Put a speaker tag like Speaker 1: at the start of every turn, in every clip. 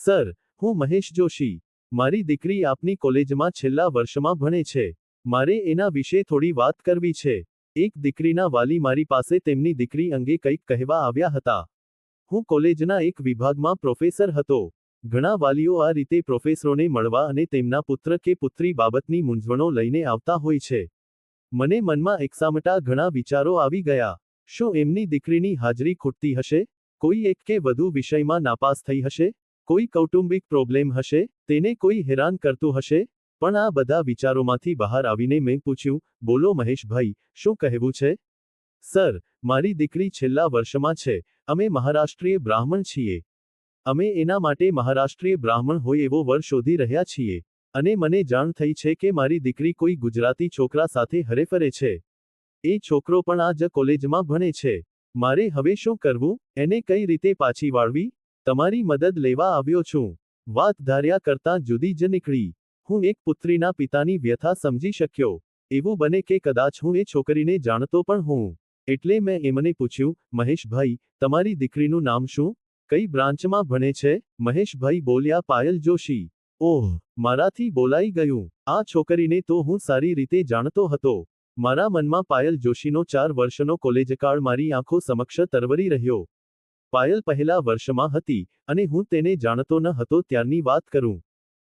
Speaker 1: Sir, હું મહેશ જોશી. મારી દીકરી આપની કોલેજમાં છેલ્લા વર્ષમાં ભણે છે. મારે એના વિશે થોડી વાત કરવી છે. એક દીકરીના વાલી મારી પાસે તેમની દીકરી અંગે કંઈક કહેવા આવ્યા હતા. હું કોલેજના એક વિભાગમાં પ્રોફેસર હતો. ઘણા વાલીઓ આ રીતે પ્રોફેસરોને મળવા અને તેમના પુત્ર કે પુત્રી બાબતની મૂંઝવણો લઈને આવતા હોય છે. મને મનમાં એકસામટા ઘણા વિચારો આવી ગયા. શું એમની દીકરીની હાજરી ખૂટતી હશે? કોઈ એક કે વધુ વિષયમાં નાપાસ થઈ હશે? કોઈ કૌટુંબિક પ્રોબ્લેમ હશે? તેને કોઈ હેરાન કરતું હશે? પણ આ બધા વિચારોમાંથી બહાર આવીને મેં પૂછ્યું, બોલો મહેશભાઈ, શું કહેવું છે? સર, મારી દીકરી છેલ્લા વર્ષમાં છે. અમે મહારાષ્ટ્રીય બ્રાહ્મણ છીએ. અમે એના માટે મહારાષ્ટ્રીય બ્રાહ્મણ હોય એવો વર શોધી રહ્યા છીએ. અને મને જાણ થઈ છે કે મારી દીકરી કોઈ ગુજરાતી છોકરા સાથે હરેફરે છે. એ છોકરો પણ આ જ કોલેજમાં ભણે છે. મારે હવે શું કરવું? એને કઈ રીતે પાછી વાળવી? તમારી મદદ લેવા આવ્યો છું. વાત ધાર્યા કરતાં જુદી જ નીકળી. હું એક પુત્રીના પિતાની વ્યથા સમજી શક્યો. એવું બને કે કદાચ હું એ છોકરીને જાણતો પણ હોઉં. એટલે મેં એમને પૂછ્યું, મહેશભાઈ, તમારી દીકરીનું નામ શું? કઈ બ્રાન્ચમાં ભણે છે? મહેશભાઈ બોલ્યા, પાયલ જોશી. ઓહ, મારાથી બોલાઈ ગયું. આ છોકરીને તો હું સારી રીતે જાણતો હતો. મારા મનમાં પાયલ જોશીનો 4 વર્ષનો કોલેજકાળ મારી આંખો સમક્ષ તરવરી રહ્યો. પાયલ પહેલા વર્ષમાં હતી, અને હું તેને જાણતો ન હતો ત્યારની વાત કરું.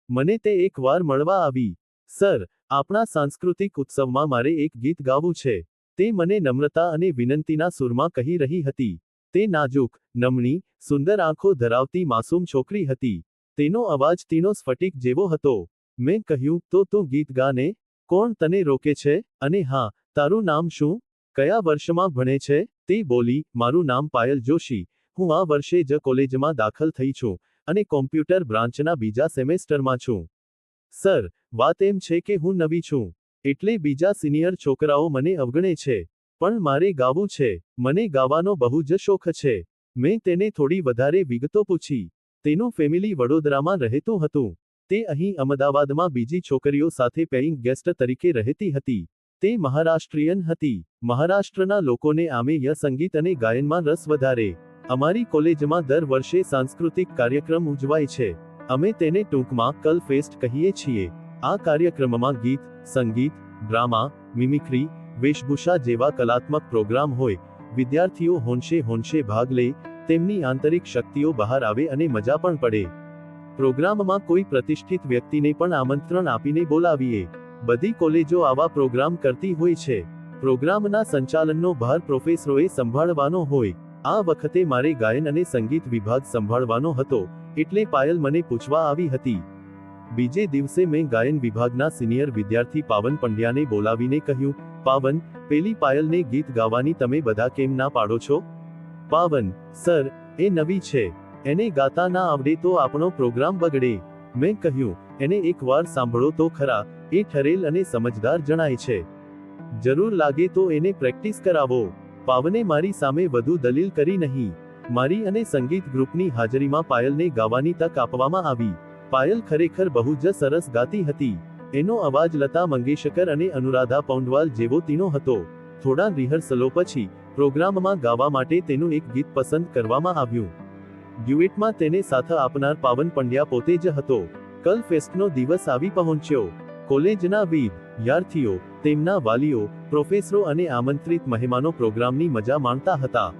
Speaker 1: મને તે એક વાર મળવા આવી. સર, આપણા સાંસ્કૃતિક ઉત્સવમાં મારે એક ગીત ગાવું છે. તે મને નમ્રતા અને વિનંતીના સૂરમાં કહી રહી હતી. તે નાજુક, નમણી, સુંદર આંખો ધરાવતી માસૂમ છોકરી હતી. તેનો અવાજ તીનો સ્ફટિક જેવો હતો. મેં કહ્યું, તો તું ગીત ગા ને. કોણ તને રોકે છે? અને હા, તારું નામ શું? કયા વર્ષમાં ભણે છે? તે બોલી, મારું નામ પાયલ જોશી. હું આ વર્ષે જ કોલેજમાં દાખલ થઈ છું, અને કોમ્પ્યુટર બ્રાન્ચના બીજા સેમેસ્ટરમાં છું. સર, વાત એમ છે કે હું નવી છું. એટલે બીજા સિનિયર છોકરાઓ મને અવગણે છે. પણ મારે ગાવું છે. મને ગાવાનો બહુ જ શોખ છે. મેં તેને થોડી વધારે વિગતો પૂછી. તેનું ફેમિલી વડોદરામાં રહેતું હતું. તે અહીં અમદાવાદમાં બીજી છોકરીઓ સાથે પેઇંગ ગેસ્ટ તરીકે રહેતી હતી. તે મહારાષ્ટ્રીયન હતી. મહારાષ્ટ્રના લોકોને આમેય સંગીત અને ગાયનમાં રસ વધારે. અમારી કોલેજમાં દર વર્ષે સાંસ્કૃતિક કાર્યક્રમ ઉજવાય છે. અમે તેને ટૂંકમાં કલ ફેસ્ટ કહીએ છીએ. આ કાર્યક્રમમાં ગીત, સંગીત, ડ્રામા, મિમિક્રી, વેશભૂષા જેવા કલાત્મક પ્રોગ્રામ હોય. વિદ્યાર્થીઓ હોંશે ભાગ લે, તેમની આંતરિક શક્તિઓ બહાર આવે અને મજા પણ પડે. પ્રોગ્રામમાં કોઈ પ્રતિષ્ઠિત વ્યક્તિને પણ આમંત્રણ આપીને બોલાવીએ. બધી કોલેજો આવા પ્રોગ્રામ કરતી હોય છે. પ્રોગ્રામના સંચાલનનો ભાર પ્રોફેસરોએ સંભાળવાનો હોય. આ વખતે મારે ગાયન અને સંગીત વિભાગ સંભાળવાનો હતો, એટલે પાયલ મને પૂછવા આવી હતી. બીજે દિવસે મેં ગાયન વિભાગના સિનિયર વિદ્યાર્થી પાવન પંડ્યાને બોલાવીને કહ્યું, પાવન, પેલી પાયલને ગીત ગાવાની તમે બધા કેમ ના પાડો છો? પાવન, સર, એ નવી છે. એને ગાતા ના આવડે તો આપણો પ્રોગ્રામ બગડે. મેં કહ્યું, એને એક વાર સાંભળો તો ખરા, એ ઠરેલ અને સમજદાર જણાય છે. જરૂર લાગે તો એને પ્રેક્ટિસ કરાવો. પાવને મારી સામે વધુ દલીલ કરી નહીં. મારી અને સંગીત ગ્રુપની હાજરીમાં પાયલને ગાવાની તક આપવામાં આવી. પાયલ ખરેખર બહુ જ સરસ ગાતી હતી. એનો અવાજ લતા મંગેશકર અને અનુરાધા પૌંડવાલ જેવો તીનો હતો. થોડા રિહર્સલો પછી, પ્રોગ્રામમાં ગાવા માટે તેનું એક ગીત પસંદ કરવામાં આવ્યું. ડ્યુએટમાં તેને સાથ આપનાર પાવન પંડ્યા પોતે જ હતો. કલ ફેસ્ટનો દિવસ આવી પહોંચ્યો. કોલેજના વિદ્યાર્થીઓ, તેમના વાલીઓ, પ્રોફેસરો અને આમંત્રિત મહેમાનો પ્રોગ્રામની મજા માણતા હતા.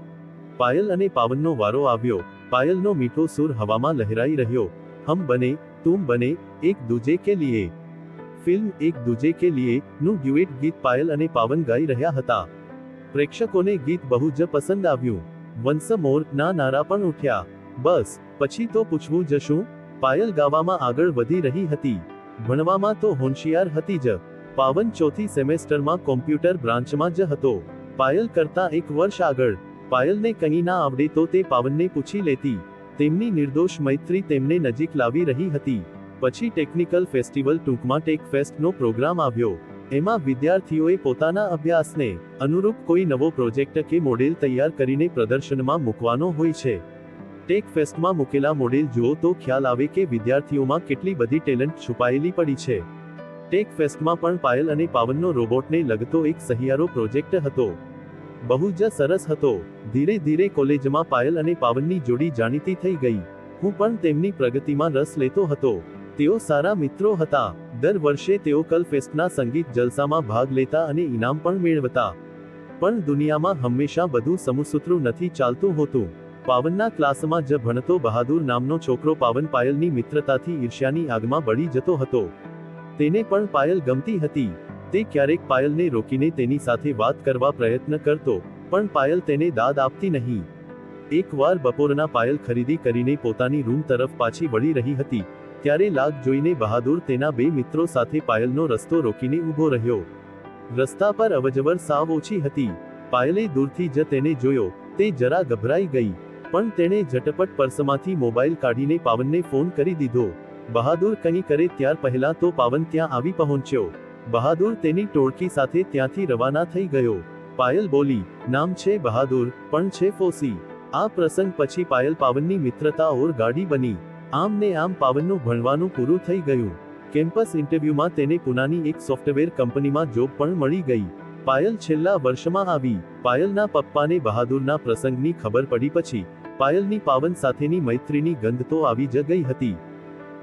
Speaker 1: પાયલ અને પાવનનો વારો આવ્યો. પાયલનો મીઠો સૂર હવામાં લહેરાઈ રહ્યો. હમ બને, તુમ બને, એક દૂજે કે લીએ. ફિલ્મ એક દૂજે કે લીએ નું ડ્યુએટ ગીત પાયલ અને પાવન ગાઈ રહ્યા હતા. પ્રેક્ષકોને ગીત બહુ જ પસંદ આવ્યું. વન્સ મોર ના નારા પણ ઉઠ્યા. બસ, પછી તો પૂછવું જ શું? પાયલ ગાવામાં આગળ વધી રહી હતી. ભણવામાં તો હોશિયાર હતી જ. પાવન ચોથી સેમેસ્ટરમાં કોમ્પ્યુટર બ્રાન્ચમાં જ હતો. પાયલ કરતાં 1 વર્ષ આગળ. પાયલને કંઈ ના આવડે તો તે પાવનને પૂછી લેતી. તેમની નિર્દોષ મૈત્રી તેમને નજીક લાવી રહી હતી. પછી ટેકનિકલ ફેસ્ટિવલ ટૂંકમાં ટેક ફેસ્ટનો પ્રોગ્રામ આવ્યો. એમાં વિદ્યાર્થીઓએ પોતાના અભ્યાસને અનુરૂપ કોઈ નવો પ્રોજેક્ટ કે મોડેલ તૈયાર કરીને પ્રદર્શનમાં મૂકવાનો હોય છે. ટેક ફેસ્ટમાં મૂકેલા મોડેલ જુઓ તો ખ્યાલ આવે કે વિદ્યાર્થીઓમાં કેટલી બધી ટેલેન્ટ છુપાયેલી પડી છે. ટેક ફેસ્ટમાં પણ પાયલ અને પાવનનો રોબોટને લગતો એક સહિયારો પ્રોજેક્ટ હતો. બહુ જ સરસ હતો. ધીરે ધીરે કોલેજમાં પાયલ અને પાવનની જોડી જાણીતી થઈ ગઈ. હું પણ તેમની પ્રગતિમાં રસ લેતો હતો. તેઓ સારા મિત્રો હતા. દર વર્ષે તેઓ કલ ફેસ્ટના સંગીત જલસામાં ભાગ લેતા અને ઇનામ પણ મેળવતા. પણ દુનિયામાં હંમેશા બધું સમસૂત્રું નથી ચાલતું હોતું. પાવનના ક્લાસમાં જ ભણતો બહાદુર નામનો છોકરો પાયલની મિત્રતાથી ઈર્ષ્યાની આગમાં બળી જતો હતો. તેને પણ પાયલ ગમતી હતી. તે ક્યારેક પાયલને રોકીને તેની સાથે વાત કરવા પ્રયત્ન કરતો, પણ પાયલ તેને દાદ આપતી નહીં. એકવાર બપોરના પાયલ ખરીદી કરીને પોતાની રૂમ તરફ પાછી વળી રહી હતી, ત્યારે લાગ જોઈને બહાદુર તેના બે મિત્રો સાથે પાયલનો રસ્તો રોકીને ઊભો રહ્યો. રસ્તા પર અવરજવર સાવ ઓછી હતી. પાયલે દૂરથી જ તેને જોયો. તે જરા ગભરાઈ ગઈ, પણ તેણે ઝટપટ પર્સમાંથી મોબાઈલ કાઢીને પાવનને ફોન કરી દીધો. બહાદુર કંઈ કરે ત્યાર પહેલા તો પાવન ત્યાં આવી પહોંચ્યો. બહાદુર તેની ટોળકી સાથે ત્યાંથી રવાના થઈ ગયો. પાયલ બોલી, નામ છે બહાદુર, પણ છે ફોસી. આ પ્રસંગ પછી પાવનની મિત્રતા ઓર ગાઢી બની. આમ ને આમ પાવનનું ભણવાનું પૂરું થઈ ગયું. કેમ્પસ ઇન્ટરવ્યુમાં તેને પુનાની એક સોફ્ટવેર કંપનીમાં જોબ પણ મળી ગઈ. પાયલ છેલ્લા વર્ષમાં આવી. પાયલના પપ્પાને બહાદુરના પ્રસંગની ખબર પડી પછી પાયલની પાવન સાથેની મૈત્રીની ગંધ તો આવી જ ગઈ હતી.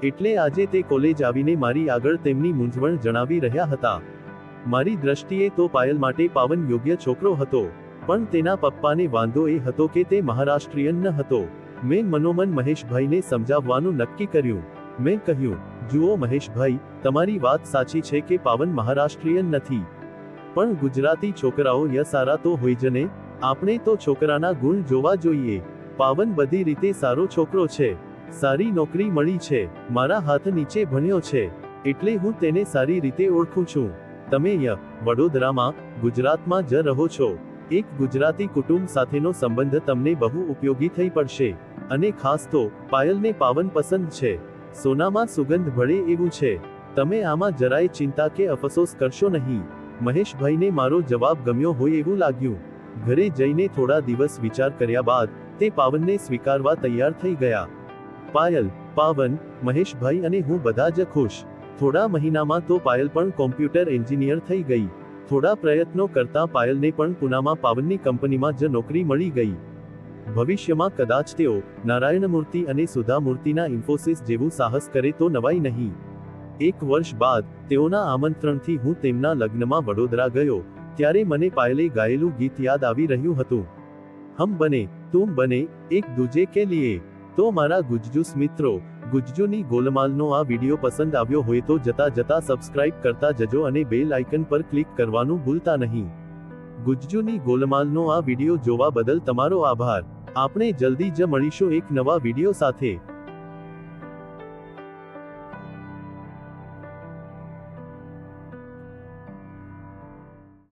Speaker 1: એટલે આજે તે કોલેજ આવીને મારી આગળ તેમની મૂંઝવણ જણાવી રહ્યા હતા. મારી દ્રષ્ટિએ તો પાયલ માટે પાવન યોગ્ય છોકરો હતો, પણ તેના પપ્પાને વાંધો એ હતો કે તે મહારાષ્ટ્રીયન ન હતો. મેં મનોમન મહેશભાઈને સમજાવવાનું નક્કી કર્યું. મેં કહ્યું, જુઓ મહેશભાઈ, તમારી વાત સાચી છે કે પાવન મહારાષ્ટ્રીયન નથી, પણ ગુજરાતી છોકરાઓ સારા તો હોય જ ને. આપણે તો છોકરાના ગુણ જોવા જોઈએ. પાવન બધી રીતે સારો છોકરો છે. સારી નોકરી મળી છે. મારા હાથ નીચે ભણ્યો છે, એટલે હું તેને સારી રીતે ઓળખું છું. તમે વડોદરામાં, ગુજરાતમાં જ રહો છો. એક ગુજરાતી કુટુંબ સાથેનો સંબંધ તમને બહુ ઉપયોગી થઈ પડશે. અને ખાસ તો પાયલને પાવન પસંદ છે. સોનામાં સુગંધ ભળે એવું છે. તમે આમાં જરાય ચિંતા કે અફસોસ કરશો નહીં. મહેશભાઈને મારો જવાબ ગમ્યો હોય એવું લાગ્યું. ઘરે જઈને થોડા દિવસ વિચાર કર્યા બાદ તે પાવનને સ્વીકારવા તૈયાર થઈ ગયા. પાવન, મહેશભાઈ અને હું બધા જ ખુશ. થોડા મહિનામાં તો પાયલ પણ કોમ્પ્યુટર એન્જિનિયર થઈ ગઈ. થોડા પ્રયત્નો કરતા પાયલને પણ પુનામાં પાવનની કંપનીમાં જ નોકરી મળી ગઈ. ભવિષ્યમાં કદાચ તેઓ નારાયણ મૂર્તિ અને સુધા મૂર્તિના ઇન્ફોસિસ જેવું સાહસ કરે તો નવાઈ નહીં. એક વર્ષ બાદ તેઓના આમંત્રણથી હું તેમના લગ્નમાં વડોદરા ગયો, ત્યારે મને પાયલે ગાયેલું ગીત યાદ આવી રહ્યું હતું. હમ બને, તુમ બને, એક દૂજે કે લીએ. તો મારા ગુજજૂસ મિત્રો, ગુજજૂની ગોલમાલનો આ વિડીયો પસંદ આવ્યો હોય તો જતા સબસ્ક્રાઇબ કરતા જજો અને બેલ આઇકન પર ક્લિક કરવાનું ભૂલતા નહીં. ગુજજૂની ગોલમાલનો આ વિડીયો જોવા બદલ તમારો આભાર. આપણે જલ્દી જ મળીશું એક નવા વિડીયો સાથે.